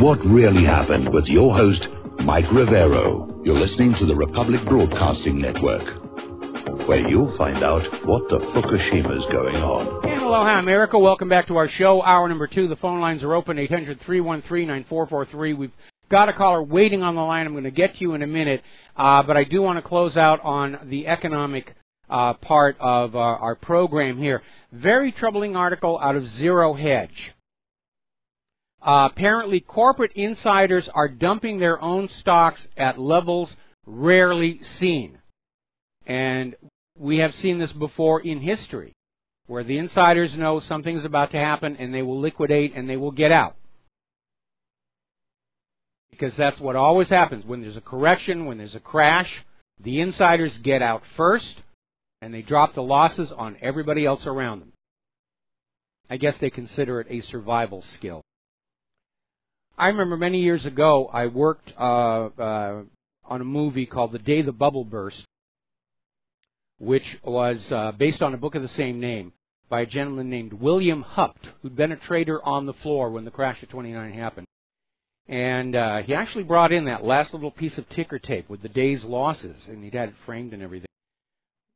What really happened with your host, Mike Rivero. You're listening to the Republic Broadcasting Network, where you'll find out what the Fukushima's going on. And aloha, America. Welcome back to our show, hour number 2. The phone lines are open, 800-313-9443. We've got a caller waiting on the line. I'm going to get to you in a minute, but I do want to close out on the economic part of our program here. Very troubling article out of Zero Hedge. Apparently, corporate insiders are dumping their own stocks at levels rarely seen. And we have seen this before in history, where the insiders know something is about to happen and they will liquidate and they will get out. Because that's what always happens. When there's a correction, when there's a crash, the insiders get out first and they drop the losses on everybody else around them. I guess they consider it a survival skill. I remember many years ago I worked on a movie called The Day the Bubble Burst, which was based on a book of the same name by a gentleman named William Hupt, who'd been a trader on the floor when the crash of 29 happened. And he actually brought in that last little piece of ticker tape with the day's losses, and he'd had it framed and everything.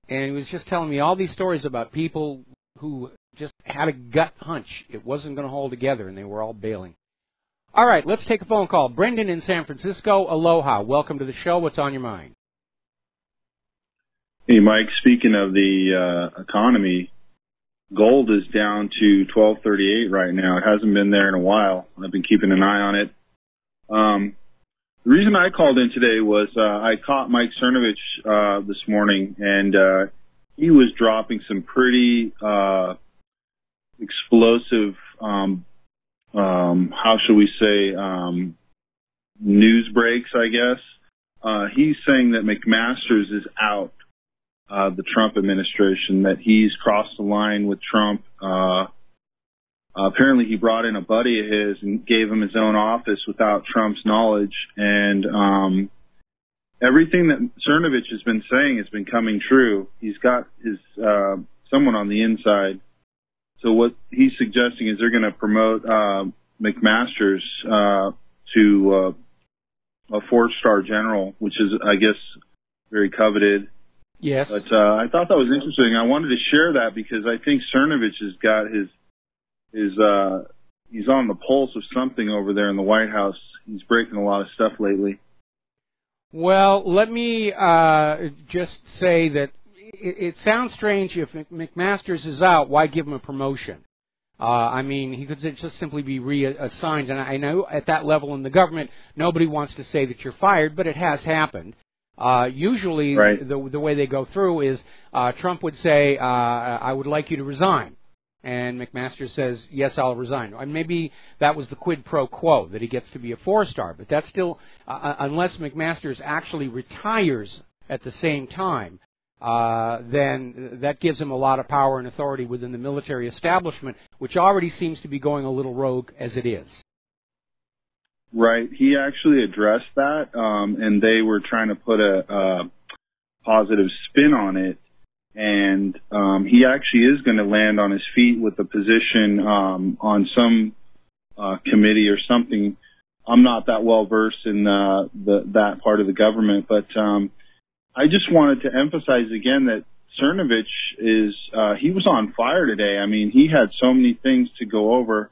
And he was just telling me all these stories about people who just had a gut hunch it wasn't going to hold together, and they were all bailing. All right, let's take a phone call. Brendan in San Francisco, aloha. Welcome to the show. What's on your mind? Hey, Mike, speaking of the economy, gold is down to $12.38 right now. It hasn't been there in a while. I've been keeping an eye on it. The reason I called in today was I caught Mike Cernovich this morning, and he was dropping some pretty explosive, how shall we say, news breaks, I guess. He's saying that McMaster's is out. The Trump administration, that he's crossed the line with Trump. Apparently he brought in a buddy of his and gave him his own office without Trump's knowledge. And everything that Cernovich has been saying has been coming true. He's got his someone on the inside. So what he's suggesting is they're going to promote McMaster's to a 4-star general, which is, I guess, very coveted. Yes. But I thought that was interesting. I wanted to share that because I think Cernovich has got he's on the pulse of something over there in the White House. He's breaking a lot of stuff lately. Well, let me just say that it sounds strange if McMaster's is out, why give him a promotion? I mean, he could just simply be reassigned. And I know at that level in the government, nobody wants to say that you're fired, but it has happened. Usually, right, the way they go through is Trump would say, I would like you to resign. And McMaster says, yes, I'll resign. And maybe that was the quid pro quo, that he gets to be a 4-star. But that's still, unless McMaster's actually retires at the same time, then that gives him a lot of power and authority within the military establishment, which already seems to be going a little rogue as it is. Right. He actually addressed that, and they were trying to put a positive spin on it. And he actually is going to land on his feet with a position on some committee or something. I'm not that well versed in that part of the government, but I just wanted to emphasize again that Cernovich he was on fire today. I mean, he had so many things to go over.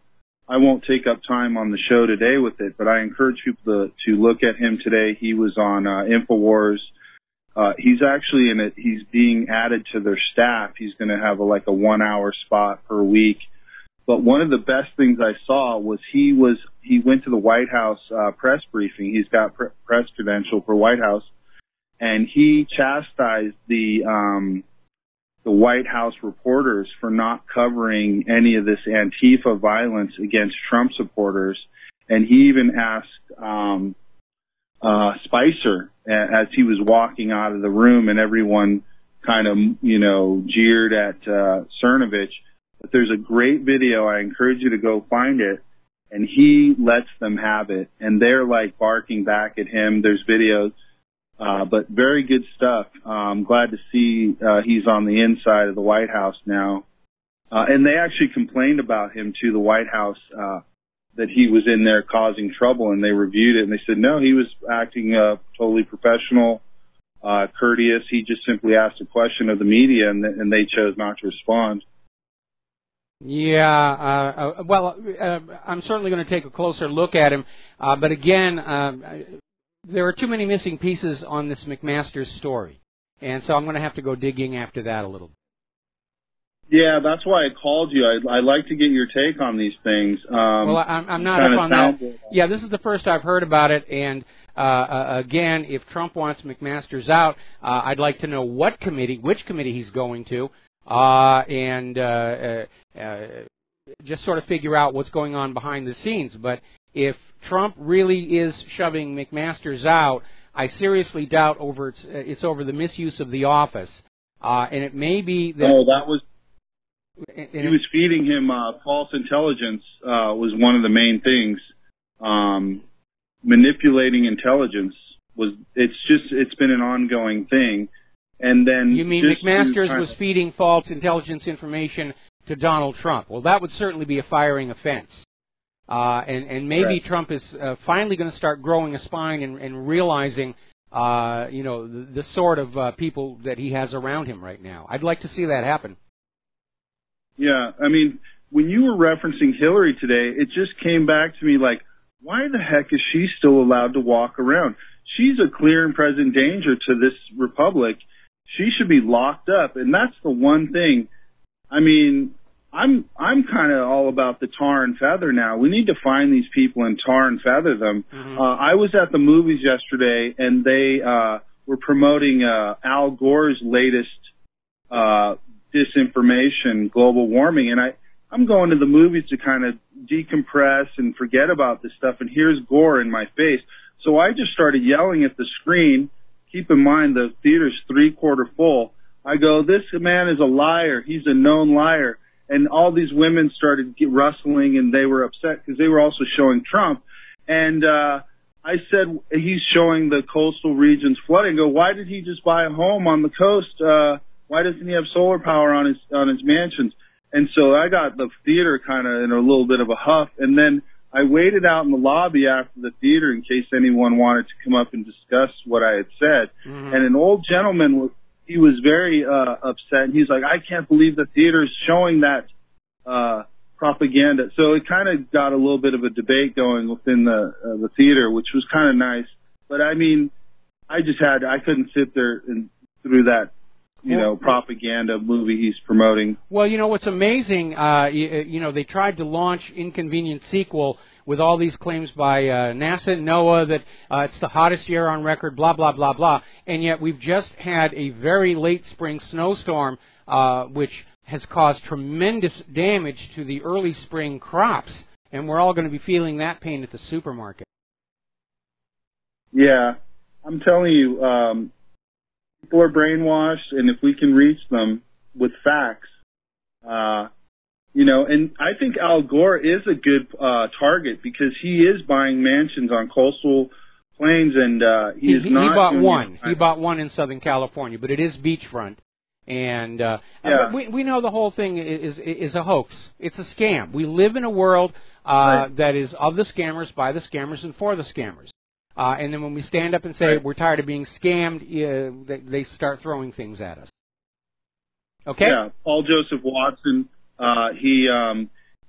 I won't take up time on the show today with it, but I encourage people to look at him today. He was on InfoWars. He's actually he's being added to their staff. He's going to have a 1-hour spot per week. But one of the best things I saw was he went to the White House press briefing. He's got press credential for White House, and he chastised the White House reporters for not covering any of this Antifa violence against Trump supporters. And he even asked Spicer, as he was walking out of the room, and everyone kind of, jeered at Cernovich. But there's a great video. I encourage you to go find it. And he lets them have it. And they're barking back at him. There's videos. But very good stuff. I'm glad to see he's on the inside of the White House now. And they actually complained about him to the White House that he was in there causing trouble, and they reviewed it, and they said, no, he was acting totally professional, courteous. He just simply asked a question of the media, and they chose not to respond. Yeah, I'm certainly going to take a closer look at him, but again, there are too many missing pieces on this McMaster's story, and so I'm going to have to go digging after that a little bit. Yeah, that's why I called you. I'd like to get your take on these things. Well, I'm not up on that. Yeah, this is the first I've heard about it, and again, if Trump wants McMaster's out, I'd like to know which committee he's going to, and just sort of figure out what's going on behind the scenes. But if Trump really is shoving McMaster's out, I seriously doubt it's over the misuse of the office, and it may be that. Oh, that was. He was feeding him false intelligence was one of the main things. Manipulating intelligence it's been an ongoing thing. And then you mean McMaster's was feeding false intelligence information to Donald Trump? Well, that would certainly be a firing offense. And maybe Trump is finally going to start growing a spine and realizing, the sort of people that he has around him right now. I'd like to see that happen. Yeah, I mean, when you were referencing Hillary today, it just came back to me like, why the heck is she still allowed to walk around? She's a clear and present danger to this republic. She should be locked up, and that's the one thing. I mean, I'm kind of all about the tar and feather now. We need to find these people and tar and feather them. Mm-hmm. I was at the movies yesterday, and they were promoting Al Gore's latest disinformation, global warming, and I'm going to the movies to kind of decompress and forget about this stuff, and here's Gore in my face. So I just started yelling at the screen. Keep in mind the theater's three-quarter full. I go, this man is a liar. He's a known liar. And all these women started rustling, and they were upset because they were also showing Trump. And I said, he's showing the coastal regions flooding. I go, why did he just buy a home on the coast? Why doesn't he have solar power on his mansions? And so I got the theater kind of in a little bit of a huff. And then I waited out in the lobby after the theater in case anyone wanted to come up and discuss what I had said. Mm-hmm. And an old gentleman he was very upset. And he's like, I can't believe the theater is showing that propaganda. So it kind of got a little bit of a debate going within the theater, which was kind of nice. But I mean, I couldn't sit there and through that, propaganda movie he's promoting. Well, what's amazing, they tried to launch Inconvenient Sequel with all these claims by NASA and NOAA that it's the hottest year on record, blah, blah, blah, blah. And yet we've just had a very late spring snowstorm, which has caused tremendous damage to the early spring crops. And we're all going to be feeling that pain at the supermarket. Yeah, I'm telling you, people are brainwashed, and if we can reach them with facts, and I think Al Gore is a good target because he is buying mansions on coastal plains, and he bought one. He bought one in Southern California, but it is beachfront, and we know the whole thing is a hoax. It's a scam. We live in a world that is of the scammers, by the scammers, and for the scammers. And then when we stand up and say we're tired of being scammed, they start throwing things at us. Okay? Yeah, Paul Joseph Watson,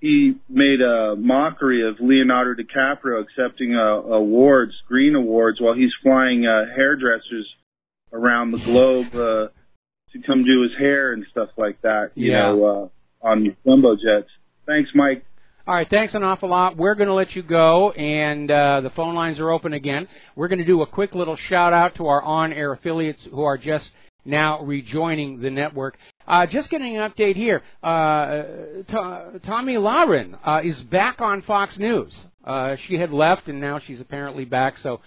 he made a mockery of Leonardo DiCaprio accepting awards, green awards, while he's flying hairdressers around the globe to come do his hair and stuff like that, on jumbo jets. Thanks, Mike. All right, thanks an awful lot. We're going to let you go, and the phone lines are open again. We're going to do a quick little shout-out to our on-air affiliates who are just now rejoining the network. Just getting an update here. Tommy Lauren is back on Fox News. She had left, and now she's apparently back, so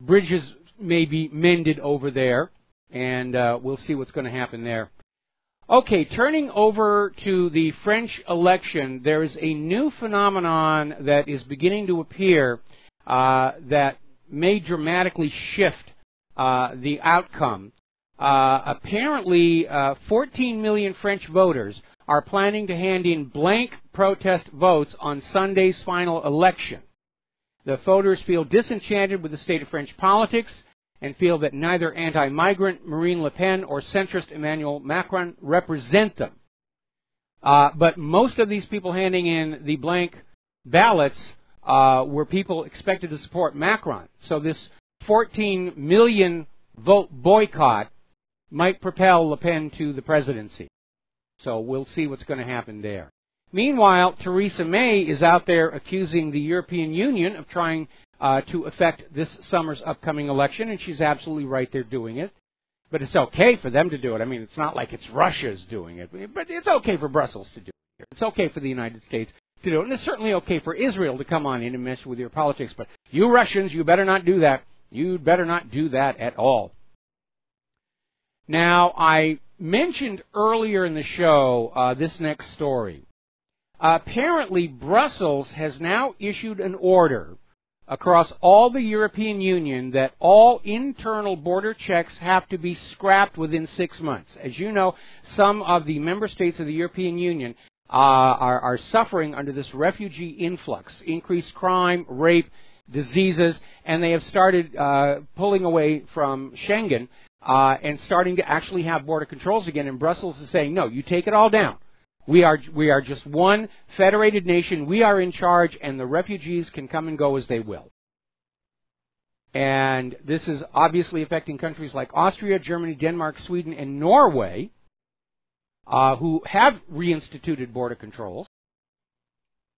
bridges may be mended over there, and we'll see what's going to happen there. Okay, turning over to the French election, there is a new phenomenon that is beginning to appear that may dramatically shift the outcome. Apparently, 14 million French voters are planning to hand in blank protest votes on Sunday's final election. The voters feel disenchanted with the state of French politics and feel that neither anti-migrant Marine Le Pen or centrist Emmanuel Macron represent them. But most of these people handing in the blank ballots were people expected to support Macron. So this 14 million vote boycott might propel Le Pen to the presidency. So we'll see what's going to happen there. Meanwhile, Theresa May is out there accusing the European Union of trying to affect this summer's upcoming election, and she's absolutely right, they're doing it. But it's okay for them to do it. I mean, it's not like it's Russia's doing it, but it's okay for Brussels to do it. It's okay for the United States to do it, and it's certainly okay for Israel to come on in and mess with your politics. But you Russians, you better not do that. You'd better not do that at all. Now, I mentioned earlier in the show this next story. Apparently, Brussels has now issued an order across all the European Union that all internal border checks have to be scrapped within 6 months. As you know, some of the member states of the European Union are suffering under this refugee influx, increased crime, rape, diseases, and they have started pulling away from Schengen and starting to actually have border controls again. And Brussels is saying, no, you take it all down. We are just one federated nation. We are in charge, and the refugees can come and go as they will. And this is obviously affecting countries like Austria, Germany, Denmark, Sweden, and Norway, who have reinstituted border controls.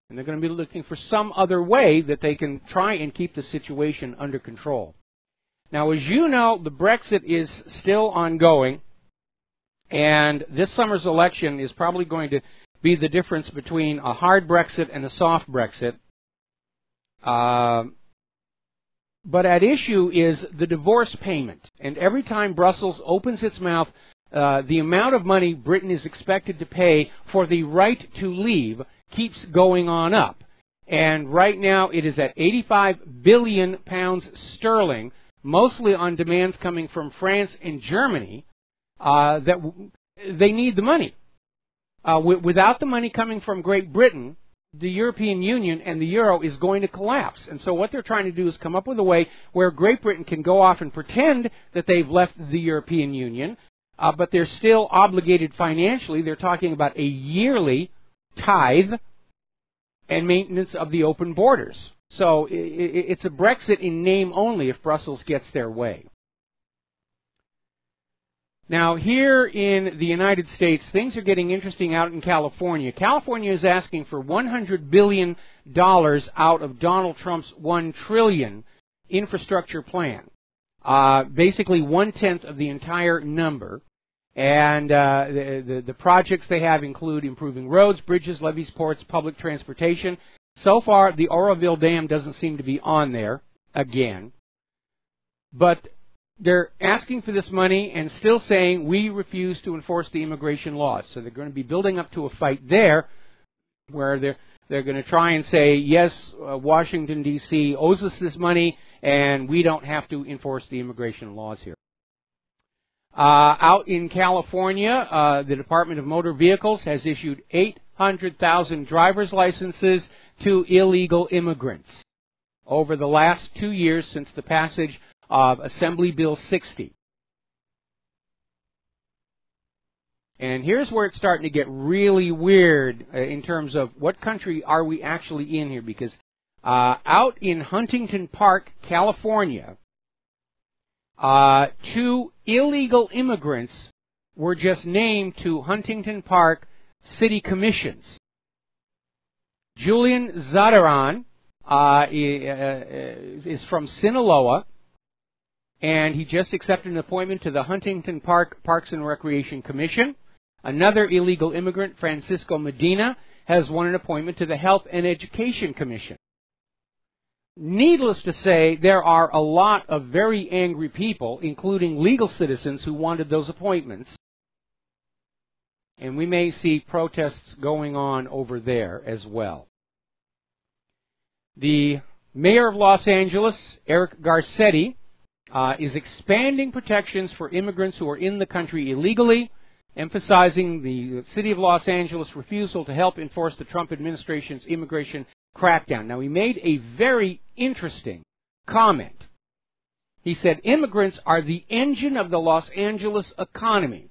And they're going to be looking for some other way that they can try and keep the situation under control. Now, as you know, the Brexit is still ongoing. And this summer's election is probably going to be the difference between a hard Brexit and a soft Brexit. But at issue is the divorce payment. And every time Brussels opens its mouth, the amount of money Britain is expected to pay for the right to leave keeps going on up. And right now it is at £85 billion sterling, mostly on demands coming from France and Germany. That they need the money. Without the money coming from Great Britain, the European Union and the euro is going to collapse. And so what they're trying to do is come up with a way where Great Britain can go off and pretend that they've left the European Union, but they're still obligated financially. They're talking about a yearly tithe and maintenance of the open borders. So it's a Brexit in name only if Brussels gets their way. Now, here in the United States, things are getting interesting out in California. California is asking for $100 billion out of Donald Trump's $1 trillion infrastructure plan. Basically, 1/10 of the entire number. And the projects they have include improving roads, bridges, levees, ports, public transportation. So far, the Oroville Dam doesn't seem to be on there again. But they're asking for this money and still saying we refuse to enforce the immigration laws. So they're going to be building up to a fight there where they're going to try and say, yes, Washington, D.C. owes us this money and we don't have to enforce the immigration laws here. Out in California, the Department of Motor Vehicles has issued 800,000 driver's licenses to illegal immigrants over the last 2 years since the passage of Assembly Bill 60. And here's where it's starting to get really weird in terms of what country are we actually in here, because out in Huntington Park, California, 2 illegal immigrants were just named to Huntington Park city commissions. Julian Zadaran is from Sinaloa, and he just accepted an appointment to the Huntington Park Parks and Recreation Commission. Another illegal immigrant, Francisco Medina, has won an appointment to the Health and Education Commission. Needless to say, there are a lot of very angry people, including legal citizens, who wanted those appointments. And we may see protests going on over there as well. The mayor of Los Angeles, Eric Garcetti, is expanding protections for immigrants who are in the country illegally. emphasizing the city of Los Angeles' refusal to help enforce the Trump administration's immigration crackdown. Now, he made a very interesting comment. He said, immigrants are the engine of the Los Angeles economy,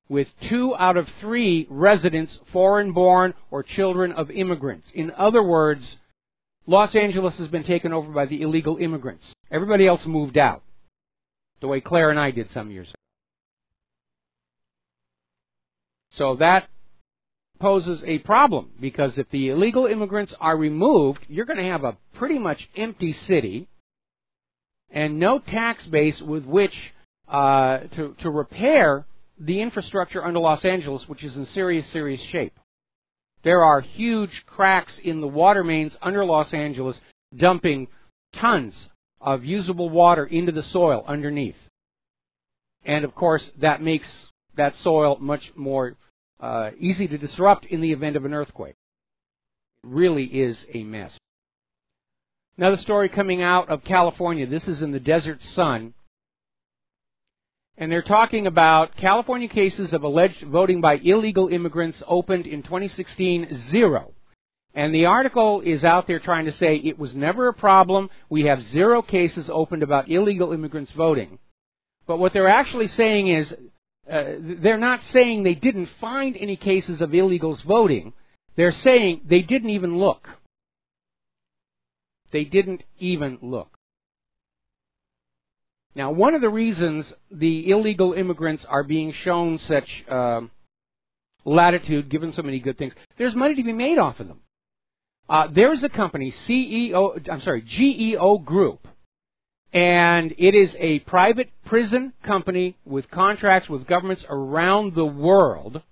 with 2 out of 3 residents foreign-born or children of immigrants. In other words, Los Angeles has been taken over by the illegal immigrants. Everybody else moved out, the way Claire and I did some years ago. So that poses a problem, because if the illegal immigrants are removed, you're going to have a pretty much empty city and no tax base with which to repair the infrastructure under Los Angeles, which is in serious, serious shape. There are huge cracks in the water mains under Los Angeles, dumping tons of usable water into the soil underneath. And of course, that makes that soil much more easy to disrupt in the event of an earthquake. It really is a mess. Another story coming out of California. This is in the Desert Sun. And they're talking about California cases of alleged voting by illegal immigrants opened in 2016, 0. And the article is out there trying to say it was never a problem. We have 0 cases opened about illegal immigrants voting. But what they're actually saying is, they're not saying they didn't find any cases of illegals voting. They're saying they didn't even look. They didn't even look. Now, one of the reasons the illegal immigrants are being shown such latitude, given so many good things, there's money to be made off of them. There's a company, GEO Group, and it is a private prison company with contracts with governments around the world.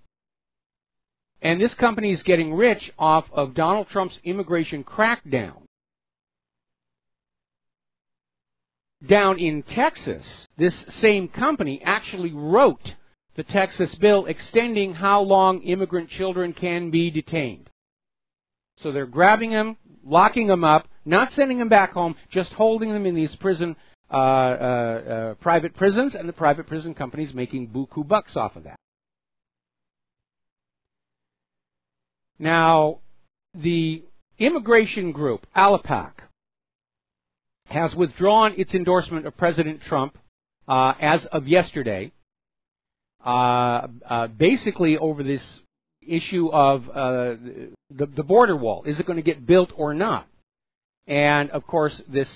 And this company is getting rich off of Donald Trump's immigration crackdown. Down in Texas, this same company actually wrote the Texas bill extending how long immigrant children can be detained. So they're grabbing them, locking them up, not sending them back home, just holding them in these private prisons, and the private prison companies making buku bucks off of that. Now, the immigration group, ALAPAC, has withdrawn its endorsement of President Trump as of yesterday, basically over this issue of the border wall. Is it going to get built or not? And, of course, this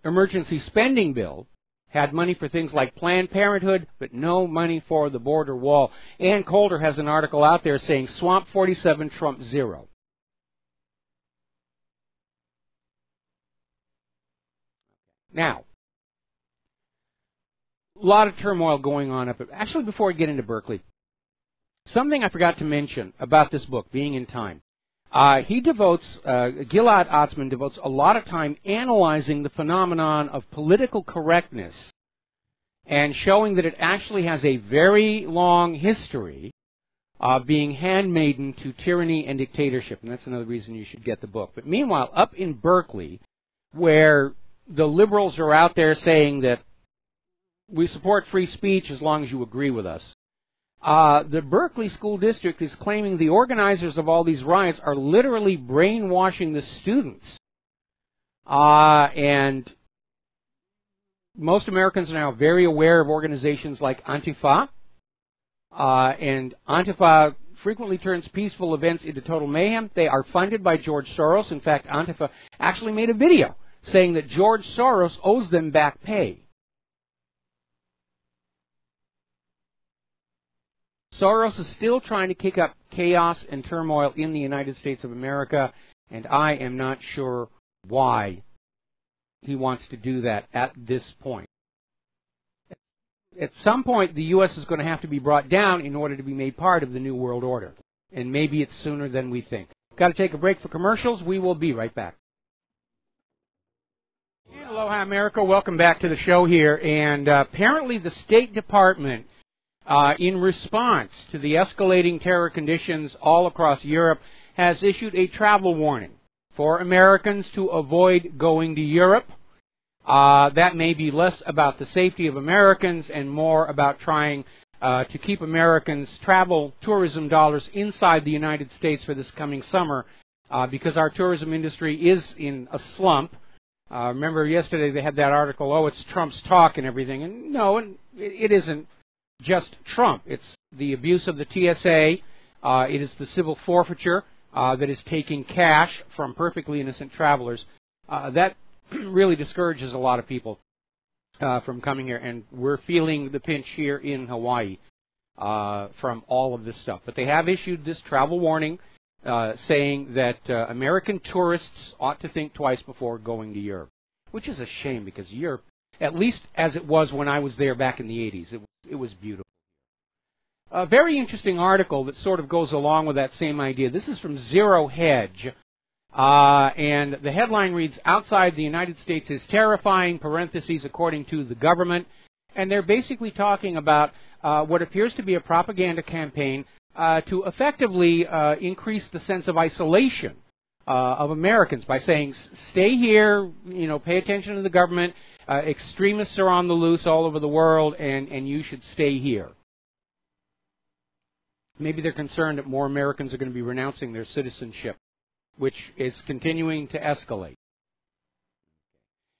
emergency spending bill had money for things like Planned Parenthood, but no money for the border wall. Ann Coulter has an article out there saying, Swamp 47, Trump 0. Now, a lot of turmoil going on up. Actually, before I get into Berkeley, something I forgot to mention about this book, Being in Time. Gilad Atzmon devotes a lot of time analyzing the phenomenon of political correctness and showing that it actually has a very long history of being handmaiden to tyranny and dictatorship. And that's another reason you should get the book. But meanwhile, up in Berkeley, where the liberals are out there saying that we support free speech as long as you agree with us, the Berkeley School District is claiming the organizers of all these riots are literally brainwashing the students. And most Americans are now very aware of organizations like Antifa. And Antifa frequently turns peaceful events into total mayhem. They are funded by George Soros. In fact, Antifa actually made a video saying that George Soros owes them back pay. Soros is still trying to kick up chaos and turmoil in the United States of America, and I am not sure why he wants to do that at this point. At some point, the U.S. is going to have to be brought down in order to be made part of the New World Order, and maybe it's sooner than we think. Got to take a break for commercials. We will be right back. Aloha, America. Welcome back to the show here. And apparently the State Department, in response to the escalating terror conditions all across Europe, has issued a travel warning for Americans to avoid going to Europe. That may be less about the safety of Americans and more about trying to keep Americans' travel tourism dollars inside the United States for this coming summer, because our tourism industry is in a slump. Remember yesterday they had that article, oh, it's Trump's talk and everything. And no, it isn't just Trump. It's the abuse of the TSA. It is the civil forfeiture that is taking cash from perfectly innocent travelers. That really discourages a lot of people from coming here, and we're feeling the pinch here in Hawaii from all of this stuff. But they have issued this travel warning saying that American tourists ought to think twice before going to Europe, which is a shame because Europe, at least as it was when I was there back in the 80s, it was beautiful. A very interesting article that sort of goes along with that same idea. This is from Zero Hedge, and the headline reads, "Outside the United States is terrifying," parentheses, according to the government. And they're basically talking about what appears to be a propaganda campaign to effectively increase the sense of isolation of Americans by saying, stay here, pay attention to the government, extremists are on the loose all over the world, and you should stay here. Maybe they're concerned that more Americans are going to be renouncing their citizenship, which is continuing to escalate.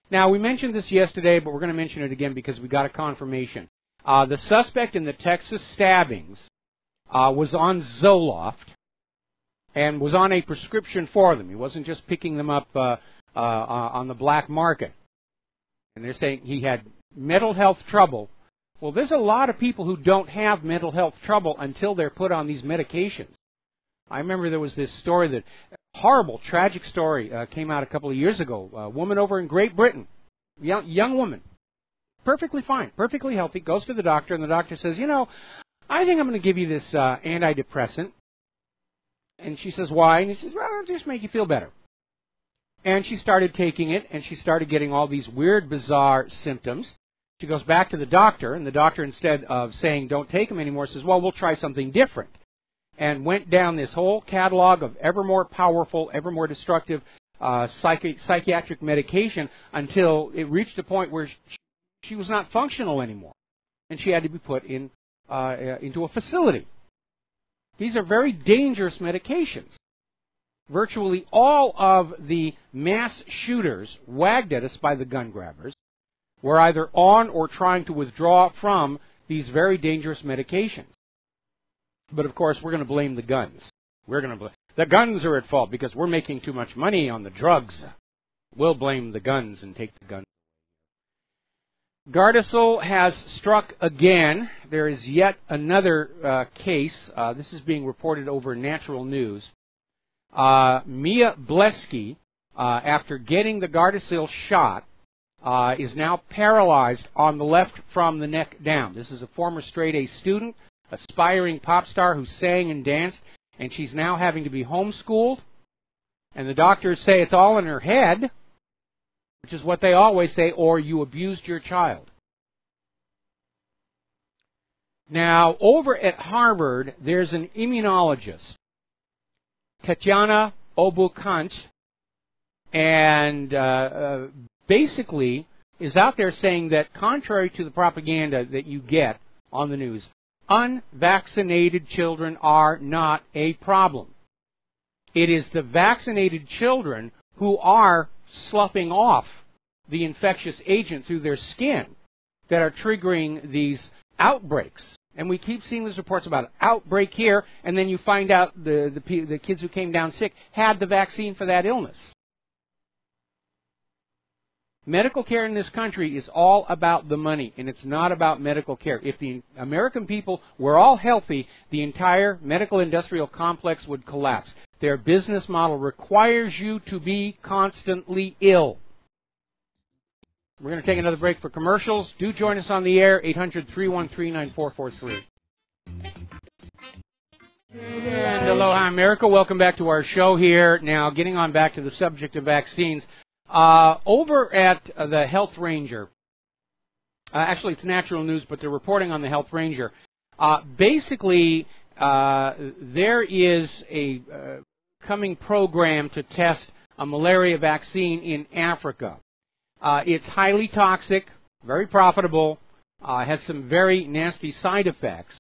Now, we mentioned this yesterday, but we're going to mention it again because we got a confirmation. The suspect in the Texas stabbings was on Zoloft and was on a prescription for them. He wasn't just picking them up on the black market. And they're saying he had mental health trouble. Well, there's a lot of people who don't have mental health trouble until they're put on these medications. I remember there was this story, that horrible, tragic story came out a couple of years ago. A woman over in Great Britain, young woman, perfectly fine, perfectly healthy, goes to the doctor, and the doctor says, I think I'm going to give you this antidepressant. And she says, why? And he says, well, it'll just make you feel better. And she started taking it, and she started getting all these weird, bizarre symptoms. She goes back to the doctor, and the doctor, instead of saying don't take them anymore, says, well, we'll try something different. And went down this whole catalog of ever more powerful, ever more destructive psychiatric medication until it reached a point where she was not functional anymore. And she had to be put into a facility. These are very dangerous medications. Virtually all of the mass shooters wagged at us by the gun grabbers were either on or trying to withdraw from these very dangerous medications. But of course, we're going to blame the guns. The guns are at fault because we're making too much money on the drugs. We'll blame the guns and take the guns. Gardasil has struck again. There is yet another case. This is being reported over Natural News. Mia Blesky, after getting the Gardasil shot, is now paralyzed on the left from the neck down. This is a former straight-A student, aspiring pop star who sang and danced, and she's now having to be homeschooled. And the doctors say it's all in her head, which is what they always say, or you abused your child. Now, over at Harvard, there's an immunologist, Tatiana Obukant, and basically is out there saying that contrary to the propaganda that you get on the news, unvaccinated children are not a problem. It is the vaccinated children who are sloughing off the infectious agent through their skin that are triggering these outbreaks. And we keep seeing these reports about an outbreak here, and then you find out the kids who came down sick had the vaccine for that illness. Medical care in this country is all about the money, and it's not about medical care. If the American people were all healthy, the entire medical industrial complex would collapse. Their business model requires you to be constantly ill. We're going to take another break for commercials. Do join us on the air, 800-313-9443. And aloha, America. Welcome back to our show here. Now, getting on back to the subject of vaccines. Over at the Health Ranger, actually it's Natural News, but they're reporting on the Health Ranger. Basically, there is a coming program to test a malaria vaccine in Africa. It's highly toxic, very profitable, has some very nasty side effects.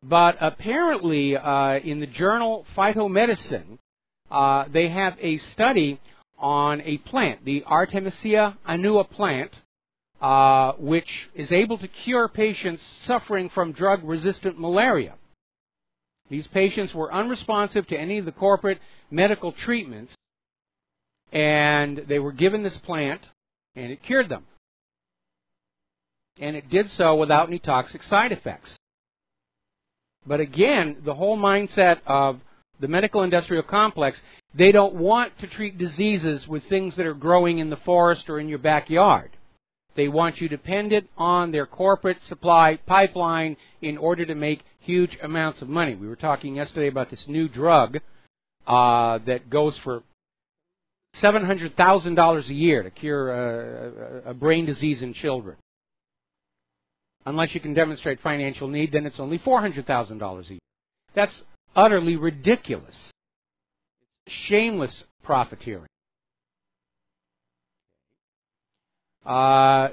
But apparently, in the journal Phytomedicine, they have a study on a plant, the Artemisia annua plant, which is able to cure patients suffering from drug-resistant malaria. These patients were unresponsive to any of the corporate medical treatments, and they were given this plant, and it cured them. And it did so without any toxic side effects. But again, the whole mindset of the medical industrial complex, they don't want to treat diseases with things that are growing in the forest or in your backyard. They want you dependent on their corporate supply pipeline in order to make huge amounts of money. We were talking yesterday about this new drug that goes for $700,000 a year to cure a brain disease in children. Unless you can demonstrate financial need, then it's only $400,000 a year. That's utterly ridiculous. Shameless profiteering. And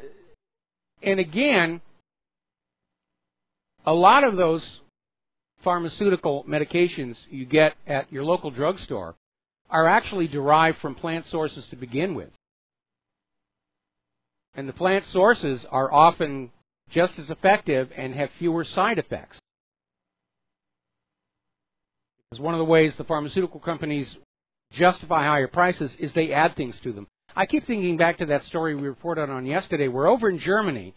again, a lot of those pharmaceutical medications you get at your local drugstore are actually derived from plant sources to begin with. And the plant sources are often just as effective and have fewer side effects. Because one of the ways the pharmaceutical companies justify higher prices is they add things to them. I keep thinking back to that story we reported on yesterday, where over in Germany,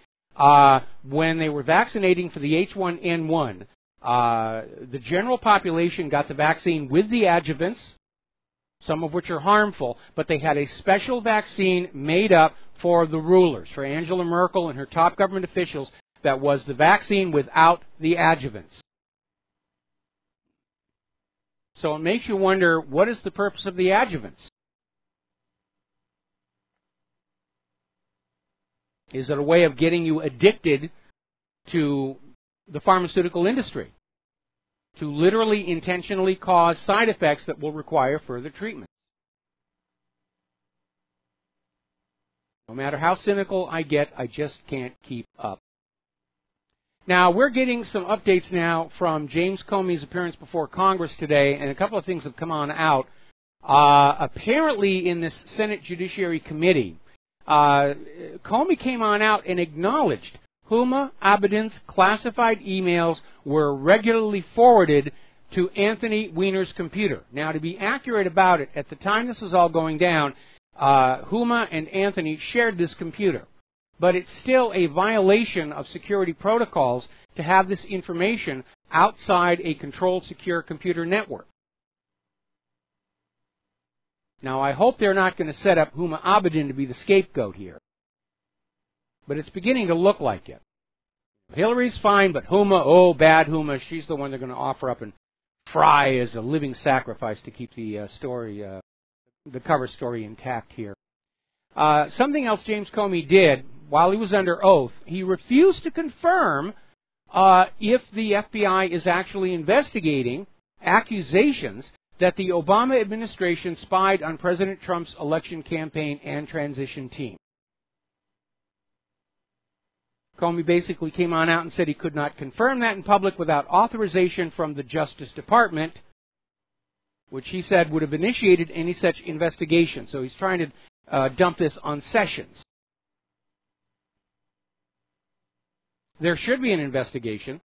when they were vaccinating for the H1N1, the general population got the vaccine with the adjuvants, some of which are harmful, but they had a special vaccine made up for the rulers, for Angela Merkel and her top government officials, that was the vaccine without the adjuvants. So it makes you wonder, what is the purpose of the adjuvants? Is it a way of getting you addicted to the pharmaceutical industry, to literally intentionally cause side effects that will require further treatment? No matter how cynical I get, I just can't keep up. Now, we're getting some updates now from James Comey's appearance before Congress today, and a couple of things have come on out. Apparently, in this Senate Judiciary Committee, Comey came on out and acknowledged Huma Abedin's classified emails were regularly forwarded to Anthony Weiner's computer. Now, to be accurate about it, at the time this was all going down, Huma and Anthony shared this computer. But it's still a violation of security protocols to have this information outside a controlled, secure computer network. Now, I hope they're not going to set up Huma Abedin to be the scapegoat here. But it's beginning to look like it. Hillary's fine, but Huma, oh, bad Huma, she's the one they're going to offer up and fry as a living sacrifice to keep the story, the cover story intact here. Something else James Comey did while he was under oath, he refused to confirm if the FBI is actually investigating accusations that the Obama administration spied on President Trump's election campaign and transition team. Comey basically came on out and said he could not confirm that in public without authorization from the Justice Department, which he said would have initiated any such investigation. So he's trying to dump this on Sessions. There should be an investigation.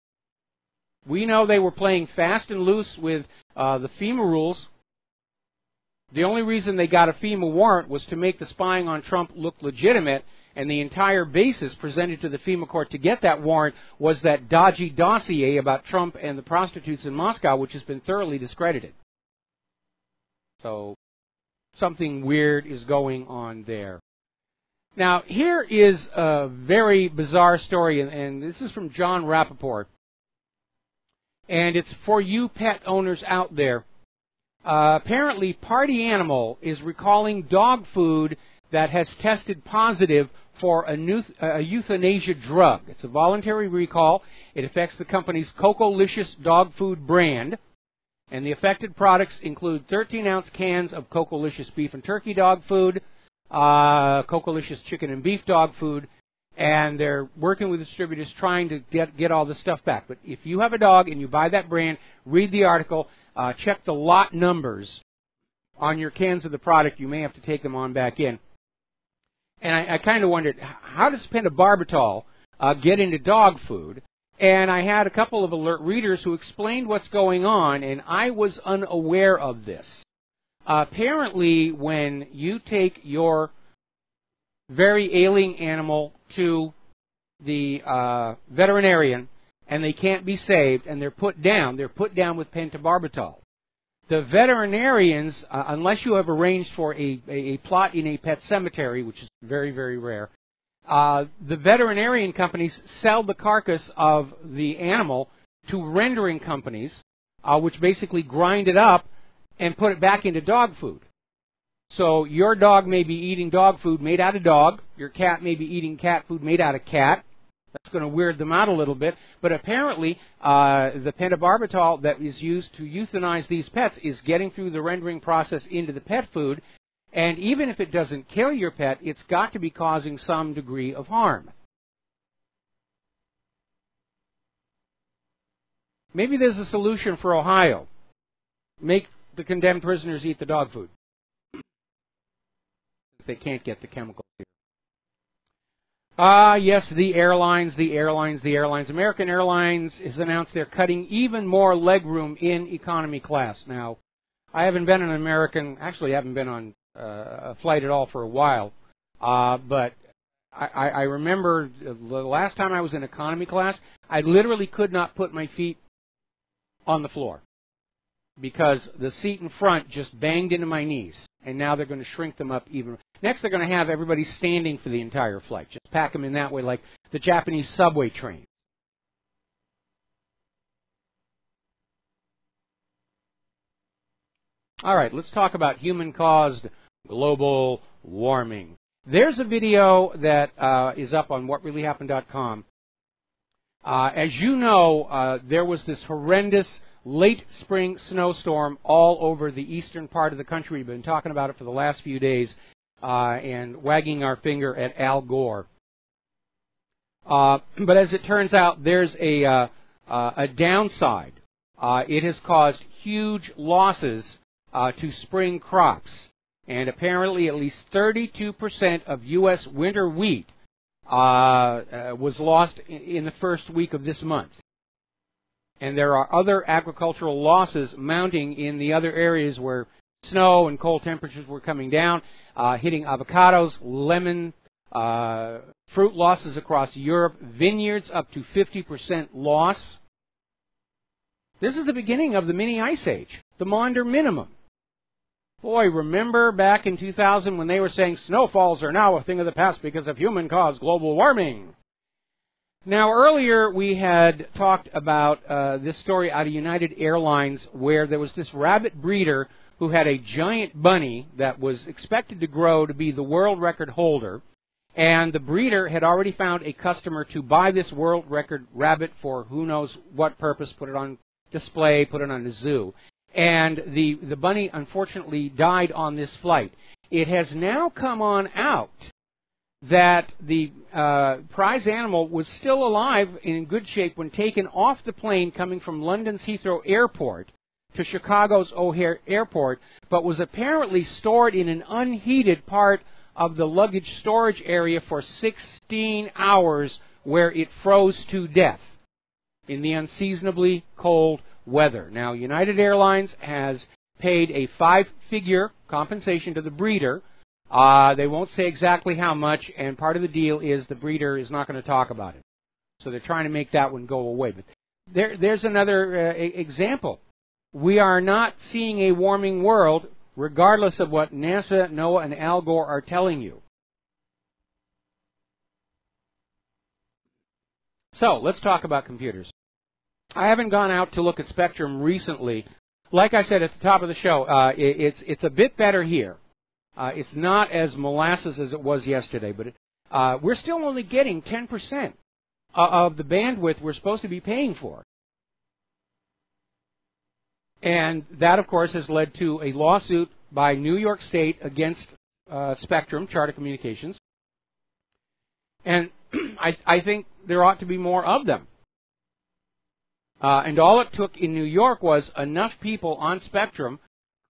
We know they were playing fast and loose with the FEMA rules. The only reason they got a FEMA warrant was to make the spying on Trump look legitimate, and the entire basis presented to the FEMA court to get that warrant was that dodgy dossier about Trump and the prostitutes in Moscow, which has been thoroughly discredited. So something weird is going on there. Now, here is a very bizarre story, and this is from John Rappaport. And it's for you pet owners out there. Apparently, Party Animal is recalling dog food that has tested positive for a euthanasia drug. It's a voluntary recall. It affects the company's Cocolicious dog food brand. And the affected products include 13-ounce cans of Cocolicious beef and turkey dog food, Cocolicious chicken and beef dog food, and they're working with distributors trying to get all this stuff back. But if you have a dog and you buy that brand, read the article, check the lot numbers on your cans of the product. You may have to take them on back in. And I kind of wondered, how does pentobarbital get into dog food? And I had a couple of alert readers who explained what's going on, and I was unaware of this. Apparently, when you take your very ailing animal to the veterinarian and they can't be saved and they're put down with pentobarbital. The veterinarians, unless you have arranged for a plot in a pet cemetery, which is very, very rare, the veterinarian companies sell the carcass of the animal to rendering companies, which basically grind it up and put it back into dog food. So your dog may be eating dog food made out of dog. Your cat may be eating cat food made out of cat. That's going to weird them out a little bit. But apparently, the pentobarbital that is used to euthanize these pets is getting through the rendering process into the pet food. And even if it doesn't kill your pet, it's got to be causing some degree of harm. Maybe there's a solution for Ohio. Make the condemned prisoners eat the dog food. They can't get the chemicals here. Yes, the airlines. American Airlines has announced they're cutting even more legroom in economy class. Now, I haven't been on I haven't been on a flight at all for a while, but I remember the last time I was in economy class, I literally could not put my feet on the floor because the seat in front just banged into my knees, and now they're going to shrink them up even. Next, they're going to have everybody standing for the entire flight. Just pack them in that way, like the Japanese subway train. All right, let's talk about human-caused global warming. There's a video that is up on whatreallyhappened.com. As you know, there was this horrendous late spring snowstorm all over the eastern part of the country. We've been talking about it for the last few days and wagging our finger at Al Gore. But as it turns out, there's a downside. It has caused huge losses to spring crops. And apparently at least 32% of U.S. winter wheat was lost in the first week of this month. And there are other agricultural losses mounting in the other areas where snow and cold temperatures were coming down, hitting avocados, lemon, fruit losses across Europe, vineyards up to 50% loss. This is the beginning of the mini ice age, the Maunder minimum. Boy, remember back in 2000 when they were saying snowfalls are now a thing of the past because of human-caused global warming. Now, earlier we had talked about this story out of United Airlines where there was this rabbit breeder who had a giant bunny that was expected to grow to be the world record holder, and the breeder had already found a customer to buy this world record rabbit for who knows what purpose, put it on display, put it on a zoo. And the bunny unfortunately died on this flight. It has now come on out that the prize animal was still alive and in good shape when taken off the plane coming from London's Heathrow Airport to Chicago's O'Hare Airport, but was apparently stored in an unheated part of the luggage storage area for 16 hours where it froze to death in the unseasonably cold weather. Now, United Airlines has paid a 5-figure compensation to the breeder. They won't say exactly how much, and part of the deal is the breeder is not going to talk about it. So they're trying to make that one go away. But there's another example. We are not seeing a warming world, regardless of what NASA, NOAA, and Al Gore are telling you. So let's talk about computers. I haven't gone out to look at Spectrum recently. Like I said at the top of the show, it's a bit better here. It's not as molasses as it was yesterday, but we're still only getting 10% of the bandwidth we're supposed to be paying for. And that, of course, has led to a lawsuit by New York State against Spectrum, Charter Communications. And I think there ought to be more of them. And all it took in New York was enough people on Spectrum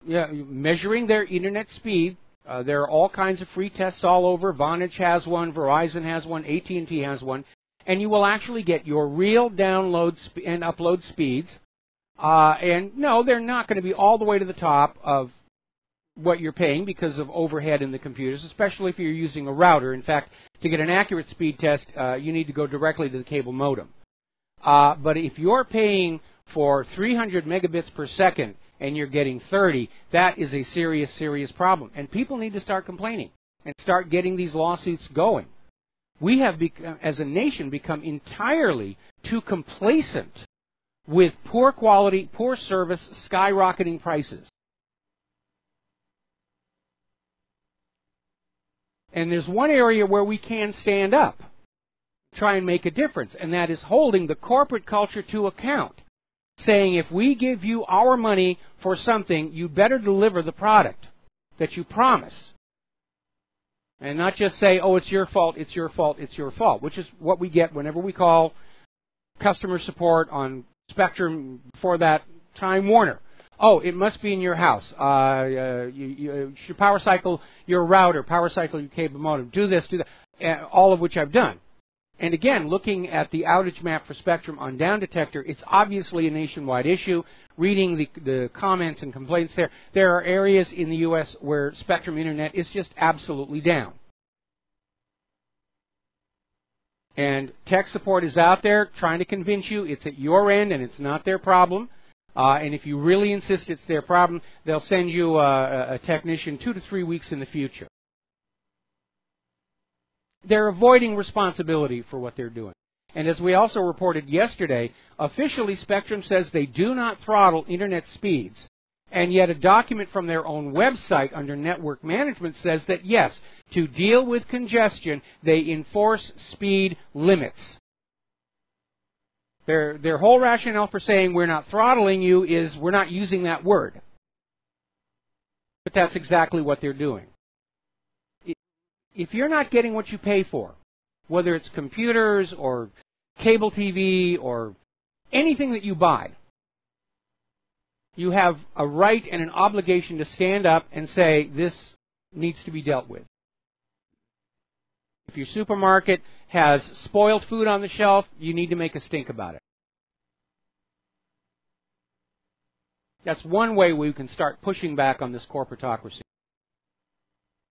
measuring their internet speed. There are all kinds of free tests all over. Vonage has one, Verizon has one, AT&T has one. And you will actually get your real download and upload speeds. And no, they're not going to be all the way to the top of what you're paying because of overhead in the computers, especially if you're using a router. In fact, to get an accurate speed test, you need to go directly to the cable modem. But if you're paying for 300 megabits per second and you're getting 30, that is a serious, serious problem. And people need to start complaining and start getting these lawsuits going. We have, as a nation, become entirely too complacent with poor quality, poor service, skyrocketing prices. And there's one area where we can stand up, try and make a difference, and that is holding the corporate culture to account, saying if we give you our money for something, you better deliver the product that you promise. And not just say, oh, it's your fault, it's your fault, it's your fault, which is what we get whenever we call customer support on Spectrum, before that, Time Warner. Oh, it must be in your house. You should power cycle your router, power cycle your cable modem, do this, do that, all of which I've done. And again, looking at the outage map for Spectrum on Down Detector, it's obviously a nationwide issue. Reading the comments and complaints there are areas in the U.S. where Spectrum Internet is just absolutely down. And tech support is out there trying to convince you it's at your end and it's not their problem. And if you really insist it's their problem, they'll send you a technician 2 to 3 weeks in the future. They're avoiding responsibility for what they're doing. And as we also reported yesterday, officially Spectrum says they do not throttle internet speeds. And yet a document from their own website under network management says that yes, to deal with congestion, they enforce speed limits. Their whole rationale for saying we're not throttling you is we're not using that word. But that's exactly what they're doing. If you're not getting what you pay for, whether it's computers or cable TV or anything that you buy, you have a right and an obligation to stand up and say this needs to be dealt with. If your supermarket has spoiled food on the shelf, you need to make a stink about it. That's one way we can start pushing back on this corporatocracy.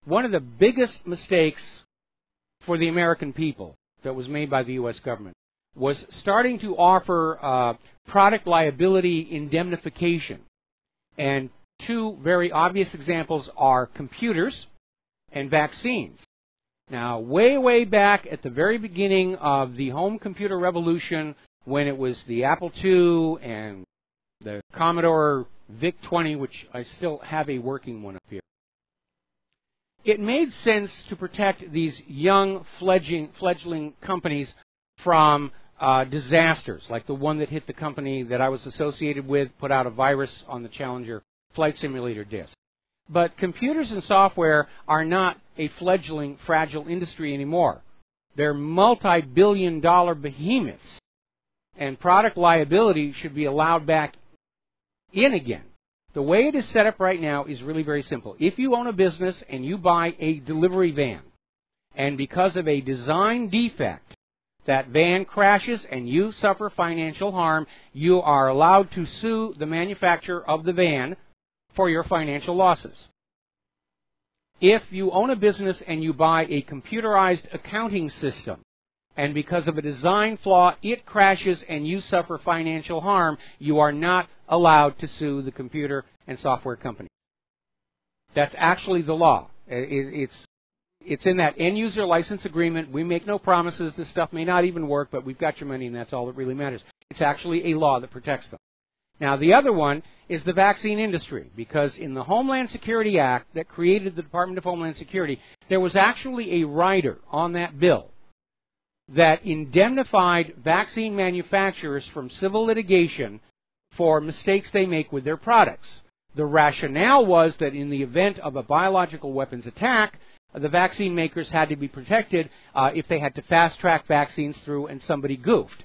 One of the biggest mistakes for the American people that was made by the U.S. government was starting to offer product liability indemnification. And two very obvious examples are computers and vaccines. Now, way back at the very beginning of the home computer revolution, when it was the Apple II and the Commodore VIC-20, which I still have a working one up here, it made sense to protect these young fledgling companies from disasters, like the one that hit the company that I was associated with, put out a virus on the Challenger flight simulator disk. But computers and software are not a fledgling, fragile industry anymore. They're multi-billion-dollar behemoths, and product liability should be allowed back in again. The way it is set up right now is really very simple. If you own a business and you buy a delivery van, and because of a design defect, that van crashes and you suffer financial harm, you are allowed to sue the manufacturer of the van for your financial losses. If you own a business and you buy a computerized accounting system, and because of a design flaw, it crashes and you suffer financial harm, you are not allowed to sue the computer and software company. That's actually the law. It's in that end-user license agreement. We make no promises. This stuff may not even work, but we've got your money, and that's all that really matters. It's actually a law that protects them. Now, the other one is the vaccine industry, because in the Homeland Security Act that created the Department of Homeland Security, there was actually a rider on that bill that indemnified vaccine manufacturers from civil litigation for mistakes they make with their products. The rationale was that in the event of a biological weapons attack, the vaccine makers had to be protected if they had to fast-track vaccines through and somebody goofed.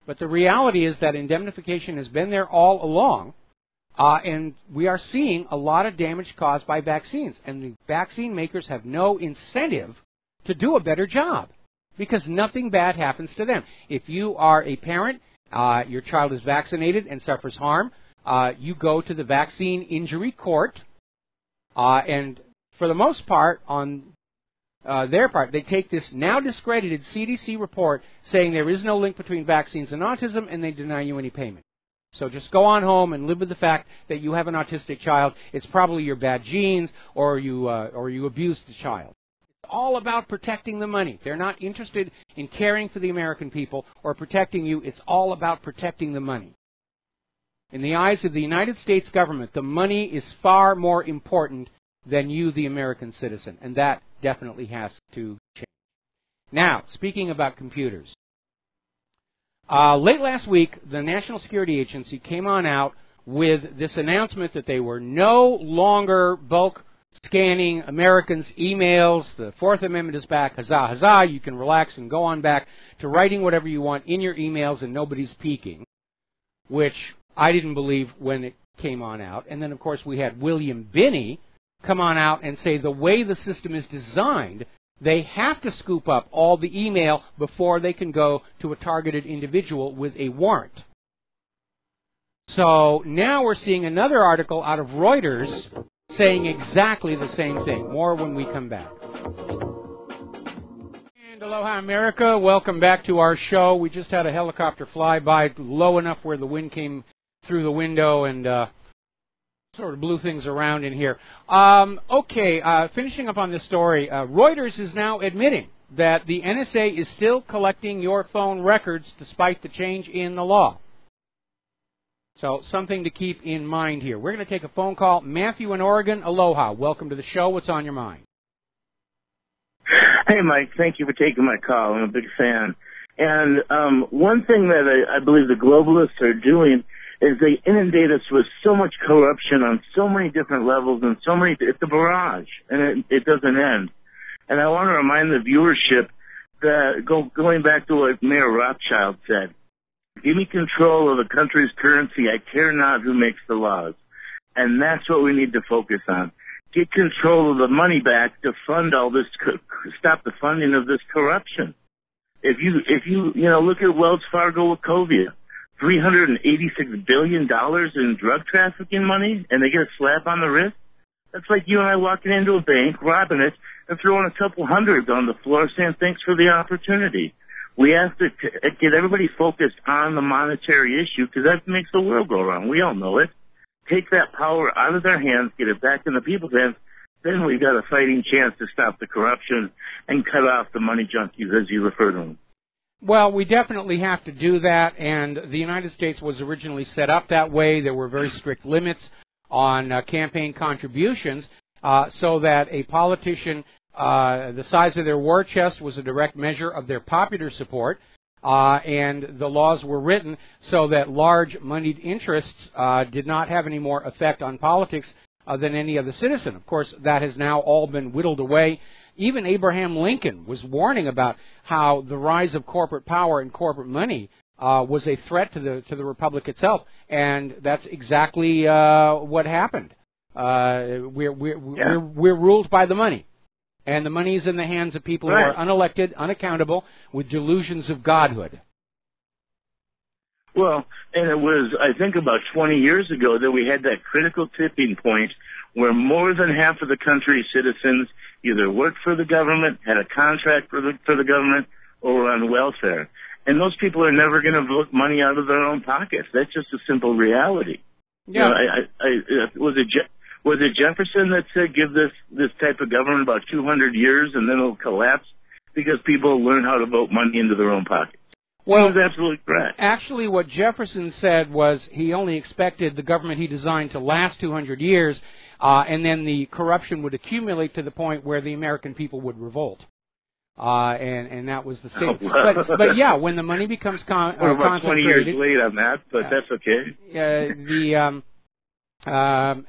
But the reality is that indemnification has been there all along, and we are seeing a lot of damage caused by vaccines. And the vaccine makers have no incentive to do a better job because nothing bad happens to them. If you are a parent, your child is vaccinated and suffers harm, you go to the vaccine injury court, and for the most part, on their part, they take this now discredited CDC report saying there is no link between vaccines and autism, and they deny you any payment. So just go on home and live with the fact that you have an autistic child. It's probably your bad genes, or you abused the child. It's all about protecting the money. They're not interested in caring for the American people or protecting you. It's all about protecting the money. In the eyes of the United States government, the money is far more important than you, the American citizen, and that definitely has to change. Now, speaking about computers. Late last week, the National Security Agency came on out with this announcement that they were no longer bulk scanning Americans' emails. The Fourth Amendment is back. Huzzah, huzzah. You can relax and go on back to writing whatever you want in your emails and nobody's peeking, which I didn't believe when it came on out. And then, of course, we had William Binney come on out and say the way the system is designed, they have to scoop up all the email before they can go to a targeted individual with a warrant. So now we're seeing another article out of Reuters saying exactly the same thing. More when we come back. And aloha, America. Welcome back to our show. We just had a helicopter fly by low enough where the wind came through the window and sort of blew things around in here. Finishing up on this story, Reuters is now admitting that the NSA is still collecting your phone records despite the change in the law. So something to keep in mind here. We're going to take a phone call. Matthew in Oregon, aloha. Welcome to the show. What's on your mind? Hey, Mike. Thank you for taking my call. I'm a big fan. And one thing that I believe the globalists are doing is they inundate us with so much corruption on so many different levels and so many, it's a barrage, and it doesn't end. And I want to remind the viewership that going back to what Mayor Rothschild said, give me control of the country's currency. I care not who makes the laws. And that's what we need to focus on. Get control of the money back to fund all this, stop the funding of this corruption. If you look at Wells Fargo Wachovia, $386 billion in drug trafficking money, and they get a slap on the wrist. That's like you and I walking into a bank, robbing it, and throwing a couple hundreds on the floor saying thanks for the opportunity. We have to get everybody focused on the monetary issue because that makes the world go around. We all know it. Take that power out of their hands, get it back in the people's hands, then we've got a fighting chance to stop the corruption and cut off the money junkies, as you refer to them. Well, we definitely have to do that, and the United States was originally set up that way. There were very strict limits on campaign contributions so that a politician, the size of their war chest was a direct measure of their popular support, and the laws were written so that large moneyed interests did not have any more effect on politics than any other citizen. Of course, that has now all been whittled away. Even Abraham Lincoln was warning about how the rise of corporate power and corporate money was a threat to the republic itself, and that's exactly what happened. We're ruled by the money, and the money is in the hands of people who are unelected, unaccountable, with delusions of godhood. Well, and it was, I think, about 20 years ago that we had that critical tipping point where more than half of the country's citizens either worked for the government, had a contract for the government, or were on welfare. And those people are never going to vote money out of their own pockets. That's just a simple reality. Yeah. Was it Jefferson that said give this type of government about 200 years and then it'll collapse because people learn how to vote money into their own pockets? Well, that's absolutely correct. Actually, what Jefferson said was he only expected the government he designed to last 200 years, and then the corruption would accumulate to the point where the American people would revolt. And that was the statement. But yeah, when the money becomes we're about 20 years late on that, but that's okay.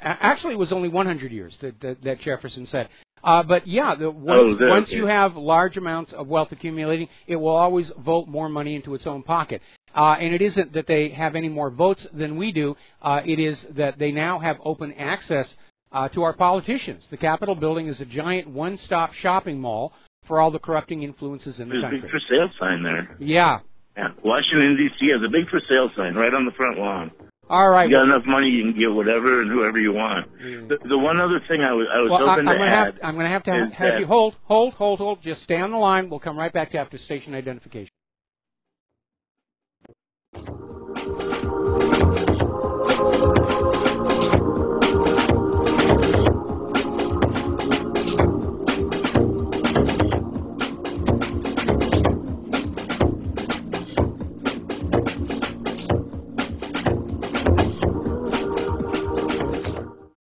Actually, it was only 100 years that Jefferson said. But yeah, once you have large amounts of wealth accumulating, it will always vote more money into its own pocket. And it isn't that they have any more votes than we do. It is that they now have open access to our politicians. The Capitol building is a giant one-stop shopping mall for all the corrupting influences in the country. There's a big for sale sign there. Yeah. Yeah. Washington, D.C. has a big for sale sign right on the front lawn. All right. You got enough money, you can get whatever and whoever you want. The one other thing I was hoping to add. I'm going to have you hold. Just stay on the line. We'll come right back to after station identification.